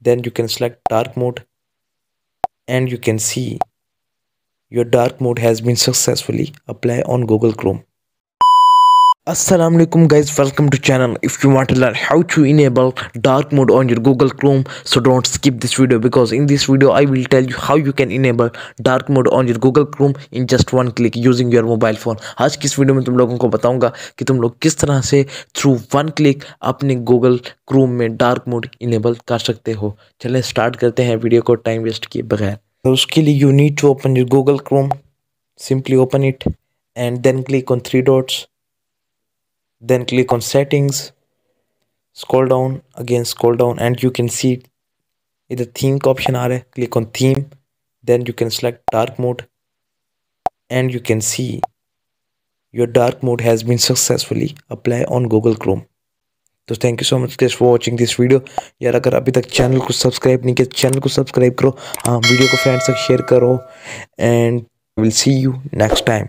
Then you can select dark mode, and you can see your dark mode has been successfully applied on Google Chrome. Assalamu alaikum guys, welcome to channel. If you want to learn how to enable dark mode on your Google Chrome, so don't skip this video, because in this video I will tell you how you can enable dark mode on your Google Chrome in just one click using your mobile phone. आज की इस video में तुम लोगों को बताऊंगा कि तुम लोग किस तरह से थ्रू वन क्लिक अपने Google Chrome में डार्क मोड इनेबल कर सकते हो। चलिए स्टार्ट करते हैं वीडियो को टाइम वेस्ट किए बगैर। तो उसके लिए you need to open your Google Chrome. Simply open it and then click on three dots. Then click on settings, scroll down, again scroll down, and you can see इधर theme का option आ रहा है. Click on theme, then you can select dark mode, and you can see your dark mode has been successfully applied on Google Chrome. तो thank you so much guys for watching this video. यार अगर अभी तक channel को subscribe नहीं किया, channel को subscribe करो, हाँ वीडियो को फ्रेंड्स तक शेयर करो, and will see you next time.